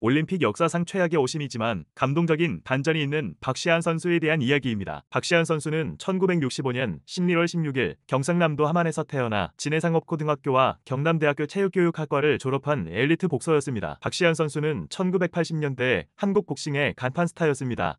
올림픽 역사상 최악의 오심이지만 감동적인 반전이 있는 박시환 선수에 대한 이야기입니다. 박시환 선수는 1965년 11월 16일 경상남도 함안에서 태어나 진해상업고등학교와 경남대학교 체육교육학과를 졸업한 엘리트 복서였습니다. 박시환 선수는 1980년대 한국 복싱의 간판 스타였습니다.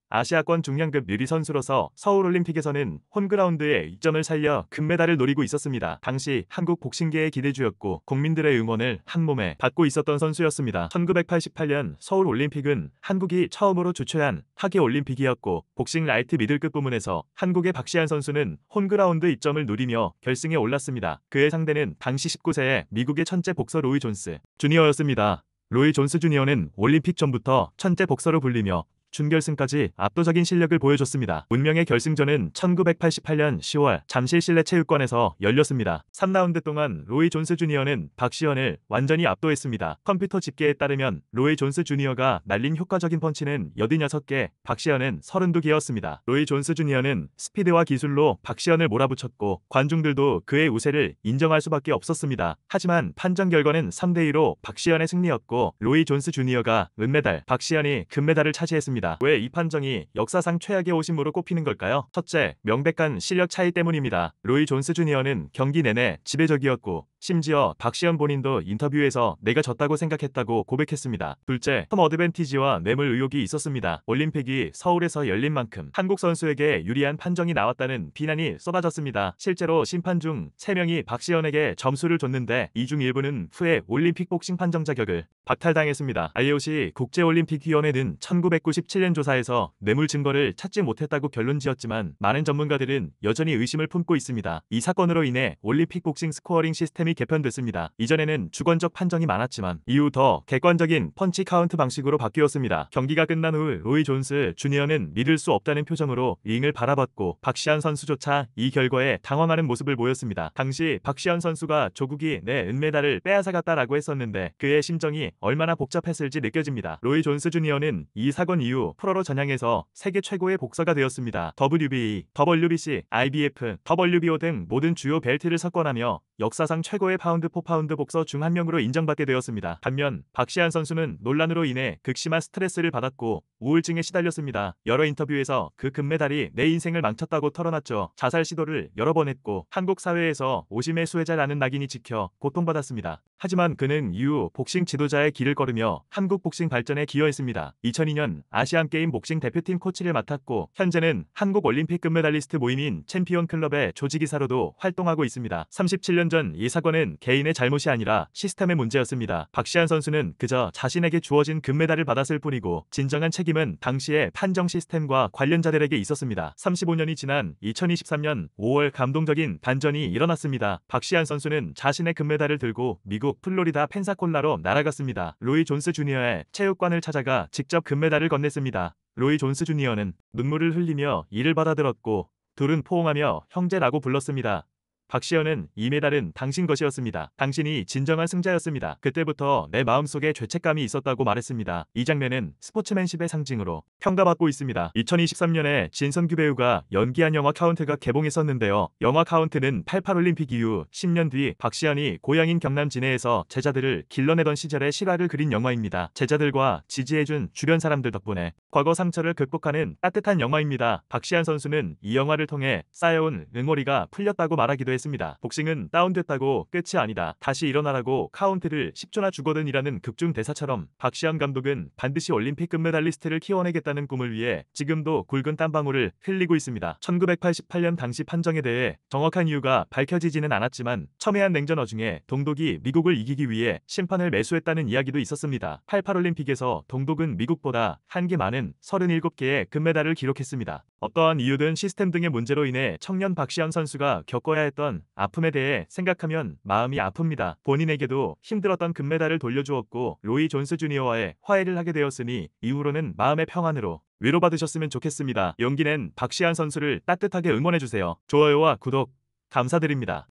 아시아권 중량급 유리 선수로서 서울올림픽에서는 홈그라운드에 이점을 살려 금메달을 노리고 있었습니다. 당시 한국 복싱계의 기대주였고 국민들의 응원을 한몸에 받고 있었던 선수였습니다. 1988년 서울올림픽은 한국이 처음으로 주최한 하계올림픽이었고 복싱 라이트 미들급 부문에서 한국의 박시환 선수는 홈그라운드 이점을 누리며 결승에 올랐습니다. 그의 상대는 당시 19세의 미국의 천재 복서 로이 존스 주니어였습니다. 로이 존스 주니어는 올림픽 전부터 천재 복서로 불리며 준결승까지 압도적인 실력을 보여줬습니다. 운명의 결승전은 1988년 10월 잠실 실내체육관에서 열렸습니다. 3라운드 동안 로이 존스 주니어는 박시환을 완전히 압도했습니다. 컴퓨터 집계에 따르면 로이 존스 주니어가 날린 효과적인 펀치는 86개, 박시환은 32개였습니다. 로이 존스 주니어는 스피드와 기술로 박시환을 몰아붙였고 관중들도 그의 우세를 인정할 수밖에 없었습니다. 하지만 판정 결과는 3대2로 박시환의 승리였고 로이 존스 주니어가 은메달, 박시환이 금메달을 차지했습니다. 왜 이 판정이 역사상 최악의 오심으로 꼽히는 걸까요? 첫째, 명백한 실력 차이 때문입니다. 로이 존스 주니어는 경기 내내 지배적이었고 심지어 박시환 본인도 인터뷰에서 내가 졌다고 생각했다고 고백했습니다. 둘째, 홈 어드밴티지와 뇌물 의혹이 있었습니다. 올림픽이 서울에서 열린 만큼 한국 선수에게 유리한 판정이 나왔다는 비난이 쏟아졌습니다. 실제로 심판 중 3명이 박시환에게 점수를 줬는데 이 중 일부는 후에 올림픽 복싱 판정 자격을 박탈당했습니다. IOC 국제올림픽위원회는 1997년 조사에서 뇌물 증거를 찾지 못했다고 결론지었지만 많은 전문가들은 여전히 의심을 품고 있습니다. 이 사건으로 인해 올림픽 복싱 스코어링 시스템이 개편됐습니다. 이전에는 주관적 판정이 많았지만 이후 더 객관적인 펀치 카운트 방식으로 바뀌었습니다. 경기가 끝난 후 로이 존스 주니어는 믿을 수 없다는 표정으로 링을 바라봤고 박시환 선수조차 이 결과에 당황하는 모습을 보였습니다. 당시 박시환 선수가 조국이 내 은메달을 빼앗아갔다라고 했었는데 그의 심정이 얼마나 복잡했을지 느껴집니다. 로이 존스 주니어는 이 사건 이후 프로로 전향해서 세계 최고의 복서가 되었습니다. WBA, WBC, IBF, WBO 등 모든 주요 벨트를 석권하며 역사상 최고의 파운드 포 파운드 복서 중 한 명으로 인정받게 되었습니다. 반면 박시환 선수는 논란으로 인해 극심한 스트레스를 받았고 우울증에 시달렸습니다. 여러 인터뷰에서 그 금메달이 내 인생을 망쳤다고 털어놨죠. 자살 시도를 여러 번 했고 한국 사회에서 오심의 수혜자라는 낙인이 찍혀 고통받았습니다. 하지만 그는 이후 복싱 지도자의 길을 걸으며 한국 복싱 발전에 기여했습니다. 2002년 아시안게임 복싱 대표팀 코치를 맡았고 현재는 한국 올림픽 금메달리스트 모임인 챔피언 클럽의 조직이사로도 활동하고 있습니다. 37년 전 이 사건은 개인의 잘못이 아니라 시스템의 문제였습니다. 박시환 선수는 그저 자신에게 주어진 금메달을 받았을 뿐이고 진정한 책임은 당시의 판정 시스템과 관련자들에게 있었습니다. 35년이 지난 2023년 5월 감동적인 반전이 일어났습니다. 박시환 선수는 자신의 금메달을 들고 미국 플로리다 펜사콜라로 날아갔습니다. 로이 존스 주니어의 체육관을 찾아가 직접 금메달을 건넸습니다. 로이 존스 주니어는 눈물을 흘리며 이를 받아들었고 둘은 포옹하며 형제라고 불렀습니다. 박시환은 이 메달은 당신 것이었습니다. 당신이 진정한 승자였습니다. 그때부터 내 마음속에 죄책감이 있었다고 말했습니다. 이 장면은 스포츠맨십의 상징으로 평가받고 있습니다. 2023년에 진선규 배우가 연기한 영화 카운트가 개봉했었는데요. 영화 카운트는 88올림픽 이후 10년 뒤 박시환이 고향인 경남 진해에서 제자들을 길러내던 시절의 실화를 그린 영화입니다. 제자들과 지지해준 주변 사람들 덕분에 과거 상처를 극복하는 따뜻한 영화입니다. 박시환 선수는 이 영화를 통해 쌓여온 응어리가 풀렸다고 말하기도 했습니다. 복싱은 다운됐다고 끝이 아니다. 다시 일어나라고 카운트를 10초나 주거든이라는 극중 대사처럼 박시환 감독은 반드시 올림픽 금메달리스트를 키워내겠다는 꿈을 위해 지금도 굵은 땀방울을 흘리고 있습니다. 1988년 당시 판정에 대해 정확한 이유가 밝혀지지는 않았지만 첨예한 냉전 와중에 동독이 미국을 이기기 위해 심판을 매수했다는 이야기도 있었습니다. 88올림픽에서 동독은 미국보다 한 개 많은 37개의 금메달을 기록했습니다. 어떠한 이유든 시스템 등의 문제로 인해 청년 박시환 선수가 겪어야 했던 아픔에 대해 생각하면 마음이 아픕니다. 본인에게도 힘들었던 금메달을 돌려주었고 로이 존스 주니어와의 화해를 하게 되었으니 이후로는 마음의 평안으로 위로받으셨으면 좋겠습니다. 용기 낸 박시환 선수를 따뜻하게 응원해주세요. 좋아요와 구독 감사드립니다.